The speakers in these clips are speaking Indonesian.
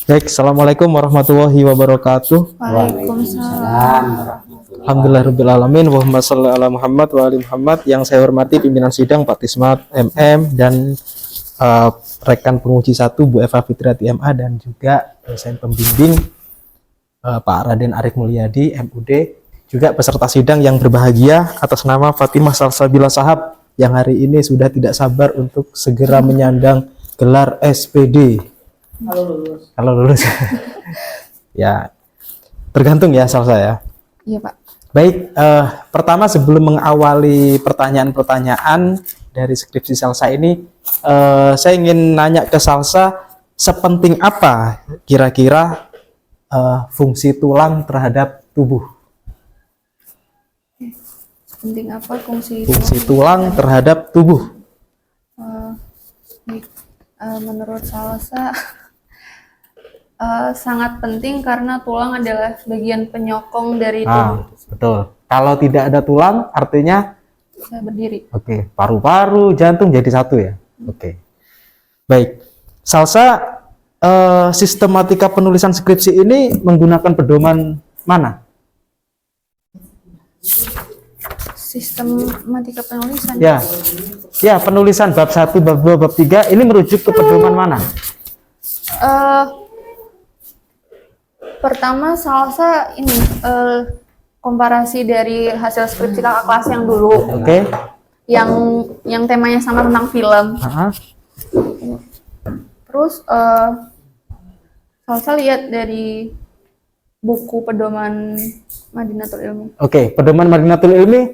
Baik, Assalamualaikum warahmatullahi wabarakatuh. Waalaikumsalam. Alhamdulillahirrahmanirrahim. Allahumma sholli ala Muhammad wa ali Muhammad. Yang saya hormati pimpinan sidang Pak Tismat MM dan rekan penguji 1 Bu Eva Fitriati MA dan juga dosen pembimbing Pak Raden Arif Mulyadi MUD, juga peserta sidang yang berbahagia atas nama Fatimah Salsabila Sahab yang hari ini sudah tidak sabar untuk segera menyandang gelar SPD. Kalau lulus. Ya, tergantung ya Salsa ya. Iya, Pak. Baik, pertama sebelum mengawali pertanyaan-pertanyaan dari skripsi Salsa ini, saya ingin nanya ke Salsa, sepenting apa kira-kira fungsi tulang terhadap tubuh? Penting apa fungsi Tulang terhadap tubuh? Baik. Menurut Salsa sangat penting karena tulang adalah bagian penyokong dari tubuh. Betul. Kalau tidak ada tulang, artinya Bisa berdiri. Oke, paru-paru, jantung jadi satu ya. Oke. Baik. Salsa, sistematika penulisan skripsi ini menggunakan pedoman mana? Sistematika penulisan. Ya. Ya, penulisan bab 1, bab 2, bab 3 ini merujuk ke pedoman mana? Pertama Salsa ini komparasi dari hasil skripsi kakak kelas yang dulu. Oke. Yang temanya sama tentang film. Terus Salsa lihat dari buku pedoman Madinatul Ilmi. Oke, pedoman Madinatul Ilmi,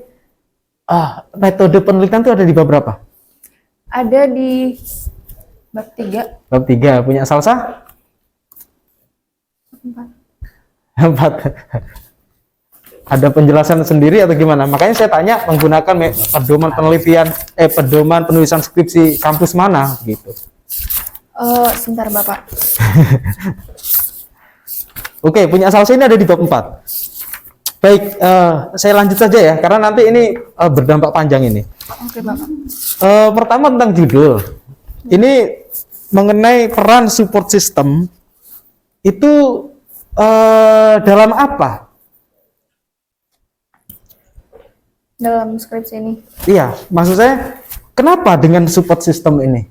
metode penelitian itu ada di bab berapa? Ada di bab 3. Bab 3, punya Salsa? 4. Ada penjelasan sendiri atau gimana? Makanya saya tanya menggunakan pedoman penelitian, pedoman penulisan skripsi kampus mana gitu. Sebentar Bapak. Oke, punya Salsa ini ada di bab 4. Baik, saya lanjut saja ya, karena nanti ini berdampak panjang ini. Oke Bapak. Pertama tentang judul. Ini mengenai peran support system itu dalam apa? Dalam skripsi ini. Iya, maksud saya kenapa dengan support system ini?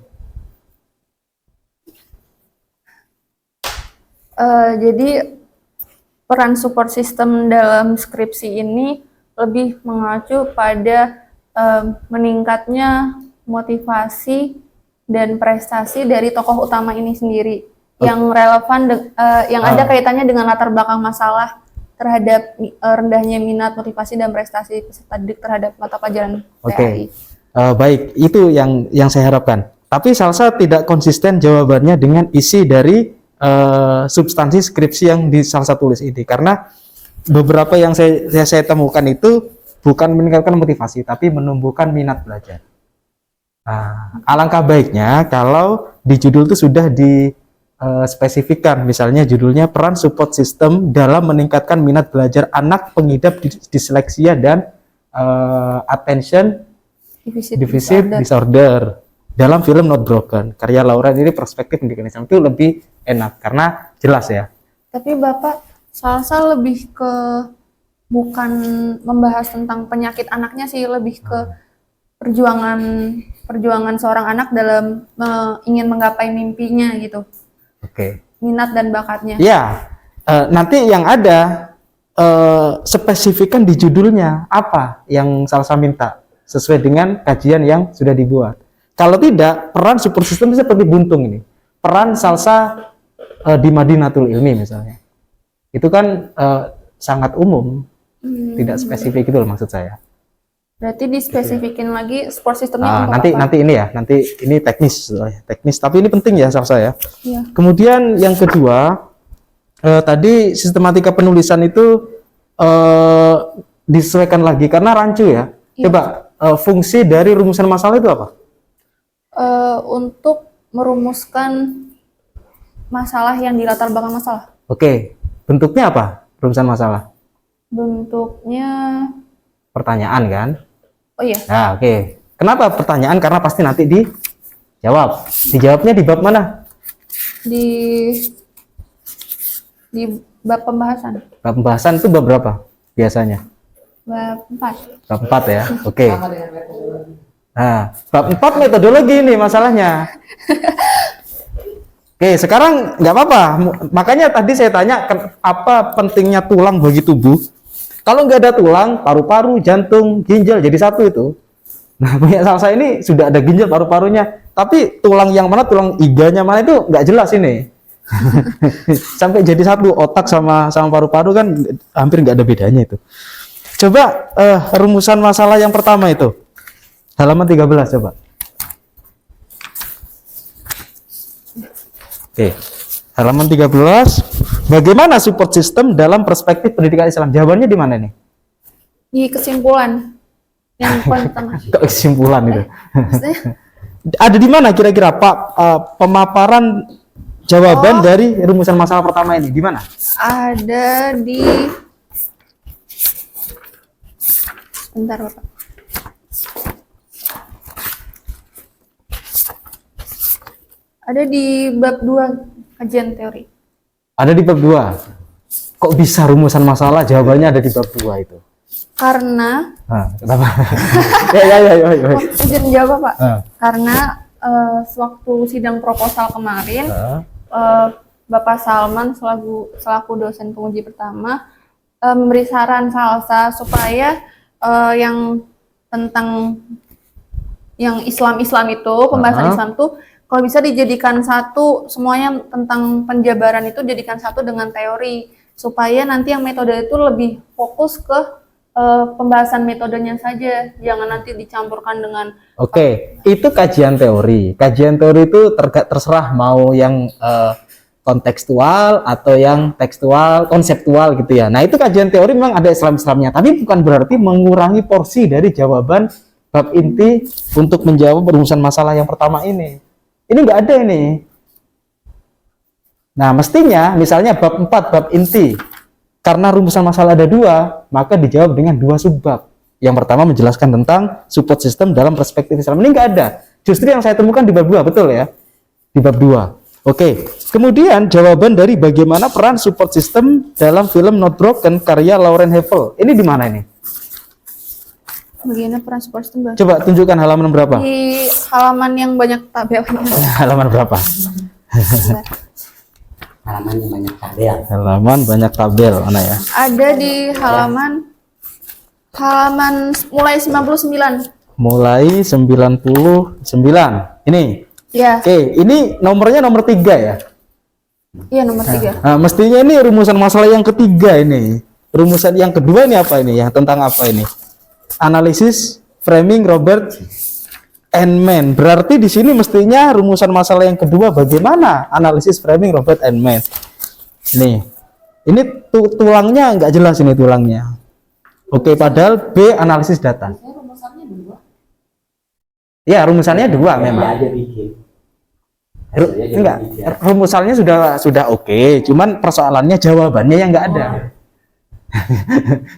Jadi peran support system dalam skripsi ini lebih mengacu pada meningkatnya motivasi dan prestasi dari tokoh utama ini sendiri yang relevan, yang ada kaitannya dengan latar belakang masalah terhadap rendahnya minat, motivasi dan prestasi peserta didik terhadap mata pelajaran PAI. Baik, itu yang saya harapkan. Tapi Salsa tidak konsisten jawabannya dengan isi dari substansi skripsi yang di Salsa tulis ini, karena beberapa yang saya temukan itu bukan meningkatkan motivasi, tapi menumbuhkan minat belajar. Alangkah baiknya kalau di judul itu sudah spesifikkan, misalnya judulnya peran support system dalam meningkatkan minat belajar anak pengidap disleksia dan attention deficit disorder dalam film Not Broken karya Laura. Ini perspektif pendidikan Islam itu lebih enak karena jelas ya. Tapi Bapak, Salsa lebih ke bukan membahas tentang penyakit anaknya sih, lebih ke perjuangan seorang anak dalam ingin menggapai mimpinya gitu. Oke. Minat dan bakatnya. Ya, nanti yang ada spesifikan di judulnya apa yang Salsa minta sesuai dengan kajian yang sudah dibuat. Kalau tidak, peran support system seperti buntung ini. Peran Salsa di Madinatul Ilmi misalnya. Itu kan sangat umum, tidak spesifik itu loh maksud saya. Berarti dispesifikin lagi support systemnya nanti ini ya, nanti ini teknis, tapi ini penting ya Salsa ya. Iya. Kemudian yang kedua, tadi sistematika penulisan itu disesuaikan lagi karena rancu ya. Iya. Coba fungsi dari rumusan masalah itu apa? Untuk merumuskan masalah yang di latar belakang masalah. Oke, bentuknya apa rumusan masalah? Bentuknya Pertanyaan kan? Oh iya. Nah, oke. Kenapa pertanyaan? Karena pasti nanti dijawab. Dijawabnya di bab mana? Di Di bab pembahasan. Bab pembahasan itu bab berapa biasanya? Bab 4. Bab 4 ya. Oke. Nah, bab 4 metodologi ini masalahnya. Oke, sekarang nggak apa-apa. Makanya tadi saya tanya apa pentingnya tulang bagi tubuh. Kalau nggak ada tulang, paru-paru, jantung, ginjal jadi satu itu. Nah, punya salsa ini sudah ada ginjal, paru-parunya, tapi tulang yang mana, tulang iganya mana itu nggak jelas ini. Sampai jadi satu, otak sama paru-paru kan hampir nggak ada bedanya itu. Coba rumusan masalah yang pertama itu. Halaman 13 coba. Oke, halaman 13. Bagaimana support system dalam perspektif pendidikan Islam? Jawabannya di mana nih? Di kesimpulan yang poin pertama. Kok kesimpulan itu? Maksudnya, Ada di mana kira-kira Pak pemaparan jawaban dari rumusan masalah pertama ini? Di mana? ada di bentar Bapak. Ada di bab 2 kajian teori. Ada di bab 2. Kok bisa rumusan masalah jawabannya ada di bab 2 itu? Karena Kenapa? ya. oh, izin jawab Pak. Ah. Karena sewaktu sidang proposal kemarin Bapak Salman selaku dosen penguji pertama memberi saran salsa supaya yang tentang yang Islam itu pembahasan Islam tuh kalau bisa dijadikan satu, semuanya tentang penjabaran itu jadikan satu dengan teori supaya nanti yang metode itu lebih fokus ke pembahasan metodenya saja, jangan nanti dicampurkan dengan. Oke, itu kajian teori. Kajian teori itu terserah mau yang kontekstual atau yang tekstual, konseptual gitu ya. Nah, itu kajian teori memang ada Islam-Islamnya, tapi bukan berarti mengurangi porsi dari jawaban bab inti untuk menjawab rumusan masalah yang pertama ini. Ini nggak ada ini. Nah, mestinya misalnya bab 4, bab inti. Karena rumusan masalah ada 2, maka dijawab dengan 2 subbab. Yang pertama menjelaskan tentang support system dalam perspektif Islam. Ini nggak ada. Justru yang saya temukan di bab 2, betul ya? Di bab 2. Oke. Kemudian jawaban dari bagaimana peran support system dalam film Not Broken karya Lauren Havel. Ini di mana ini? Bagaimana peran support system? Coba tunjukkan halaman berapa? Di halaman yang banyak tabelnya. Halaman berapa? Halaman yang banyak tabel. Halaman banyak tabel mana ya? Ada di halaman mulai 99. Mulai 99. Ini. Ya, Oke, ini nomornya nomor 3 ya. iya nomor 3. Nah, mestinya ini rumusan masalah yang ketiga ini. Rumusan yang kedua ini apa ini ya? Tentang apa ini? Analisis framing Robert Enman. Berarti di sini mestinya rumusan masalah yang kedua bagaimana analisis framing Robert Enman. Ini tulangnya nggak jelas ini tulangnya. Oke, padahal B analisis data. Ya, rumusannya 2 memang. Aja bikin. Enggak, rumusannya sudah oke, cuman persoalannya jawabannya yang nggak ada.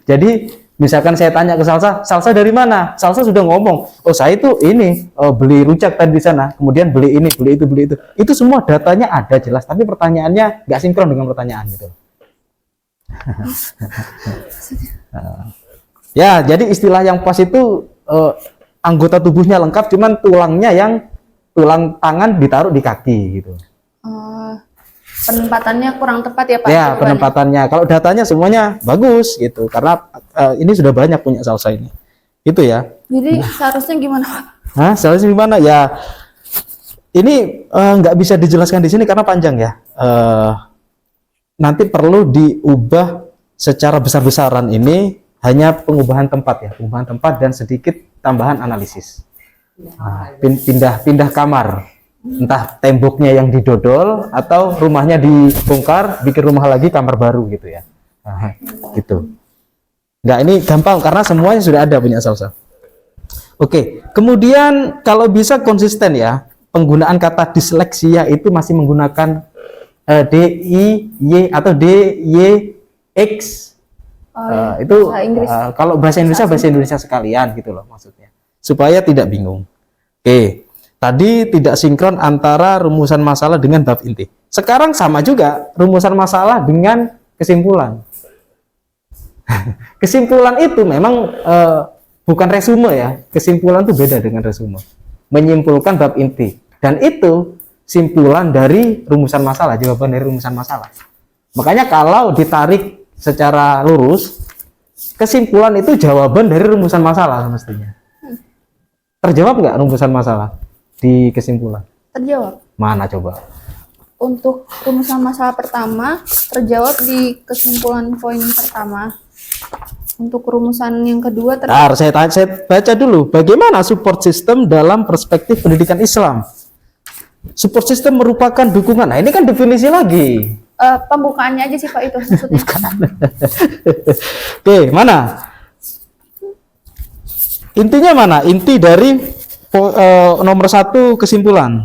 Jadi misalkan saya tanya ke Salsa dari mana? Salsa sudah ngomong, oh saya itu ini beli rujak tadi di sana, kemudian beli ini, beli itu. Itu semua datanya ada jelas, tapi pertanyaannya nggak sinkron dengan pertanyaan gitu. Ya, jadi istilah yang pas itu anggota tubuhnya lengkap, cuman tulang tangan ditaruh di kaki gitu. Penempatannya kurang tepat ya Pak? Ya, penempatannya. Kalau datanya semuanya bagus gitu, karena ini sudah banyak punya Salsa ini. Itu ya. Jadi seharusnya gimana Pak? Hah, seharusnya gimana? Ya, ini nggak bisa dijelaskan di sini karena panjang ya. Nanti perlu diubah secara besar-besaran ini hanya pengubahan tempat ya, pengubahan tempat dan sedikit tambahan analisis. Nah, pindah kamar, entah temboknya yang didodol atau rumahnya dibongkar, bikin rumah lagi kamar baru gitu ya. Nah, gitu. Nggak, ini gampang karena semuanya sudah ada punya Salsa. Oke, kemudian kalau bisa konsisten ya, penggunaan kata disleksia itu masih menggunakan DIY atau DYX. Itu bahasa Inggris. kalau bahasa Indonesia sekalian gitu loh maksudnya, supaya tidak bingung. Oke, tadi tidak sinkron antara rumusan masalah dengan bab inti. Sekarang sama juga rumusan masalah dengan kesimpulan. Kesimpulan itu memang bukan resume ya. Kesimpulan itu beda dengan resume. Menyimpulkan bab inti. Dan itu simpulan dari rumusan masalah, jawaban dari rumusan masalah. Makanya kalau ditarik secara lurus, kesimpulan itu jawaban dari rumusan masalah semestinya. Terjawab nggak rumusan masalah di kesimpulan? Terjawab. Mana coba? Untuk rumusan masalah pertama terjawab di kesimpulan poin pertama. Untuk rumusan yang kedua Bentar, saya baca dulu. Bagaimana support system dalam perspektif pendidikan Islam? Support system merupakan dukungan. Nah, ini kan definisi lagi. pembukaannya aja sih Pak itu maksudnya. Oke, mana? Intinya mana? Inti dari nomor 1 kesimpulan.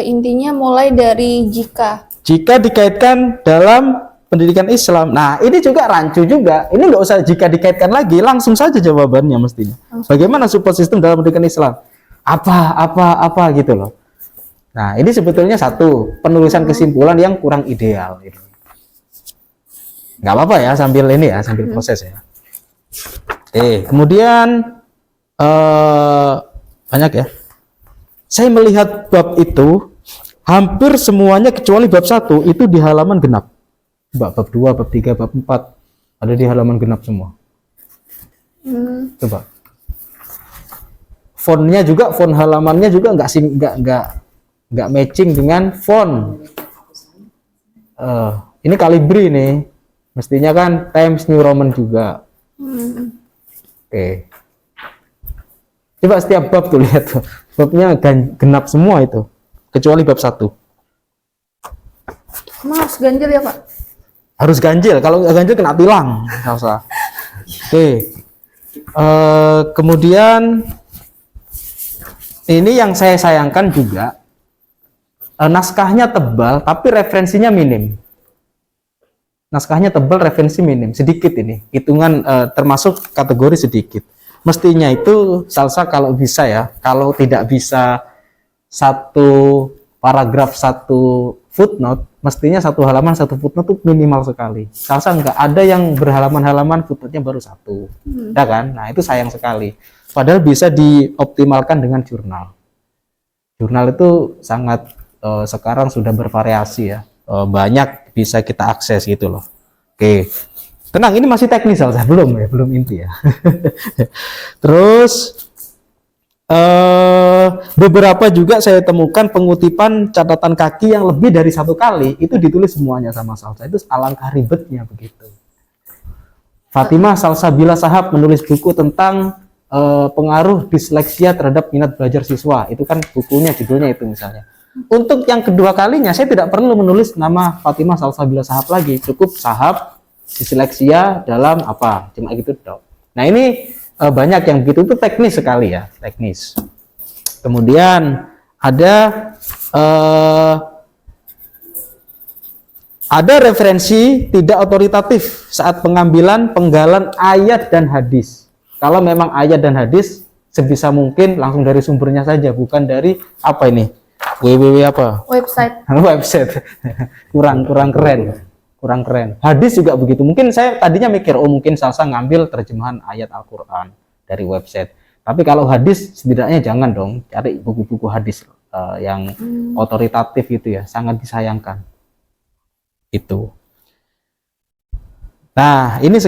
Intinya mulai dari jika. Jika dikaitkan dalam pendidikan Islam. Nah, ini juga rancu juga. Ini nggak usah jika dikaitkan lagi, langsung saja jawabannya mestinya. Bagaimana support system dalam pendidikan Islam? Apa gitu loh. Nah, ini sebetulnya satu penulisan kesimpulan yang kurang ideal. Gitu. Nggak apa-apa ya, sambil ini ya, sambil proses ya. Kemudian banyak ya. Saya melihat bab itu hampir semuanya kecuali bab 1 itu di halaman genap. Bab 2, bab 3, bab 4 ada di halaman genap semua. Coba. Fontnya juga, font halamannya juga nggak matching dengan font. Ini Calibri nih. Mestinya kan Times New Roman juga. Coba setiap bab tuh lihat tuh. Babnya genap semua itu. Kecuali bab 1. Mas ganjil ya Pak? Harus ganjil, kalau nggak ganjil kena tilang. Kemudian ini yang saya sayangkan juga, naskahnya tebal tapi referensinya minim. Naskahnya tebal, referensi minim, sedikit ini hitungan, termasuk kategori sedikit. Mestinya itu Salsa kalau bisa ya, kalau tidak bisa 1 paragraf 1 footnote, mestinya 1 halaman 1 footnote itu minimal sekali. Salsa enggak ada yang berhalaman-halaman, footnote-nya baru 1, ya kan? Nah itu sayang sekali. Padahal bisa dioptimalkan dengan jurnal. Jurnal itu sangat sekarang sudah bervariasi ya, banyak bisa kita akses gitu loh. Tenang, ini masih teknis Salsa, belum inti ya. Terus beberapa juga saya temukan pengutipan catatan kaki yang lebih dari 1 kali itu ditulis semuanya sama Salsa. Itu alangkah ribetnya begitu. Fatimah Salsabila Shahab menulis buku tentang pengaruh disleksia terhadap minat belajar siswa. Itu kan bukunya, judulnya itu misalnya. Untuk yang kedua kalinya saya tidak perlu menulis nama Fatimah Salsabila Shahab lagi, cukup Shahab disleksia dalam apa, cuma gitu dong. Nah ini banyak yang begitu, itu teknis sekali ya, teknis. Kemudian ada referensi tidak otoritatif saat pengambilan penggalan ayat dan hadis. Kalau memang ayat dan hadis sebisa mungkin langsung dari sumbernya saja, bukan dari apa ini www apa website. kurang keren. Hadis juga begitu. Mungkin saya tadinya mikir, mungkin Salsa ngambil terjemahan ayat Al-Quran dari website. Tapi kalau hadis setidaknya jangan dong, cari buku-buku hadis yang otoritatif gitu ya, sangat disayangkan. Itu. Nah, ini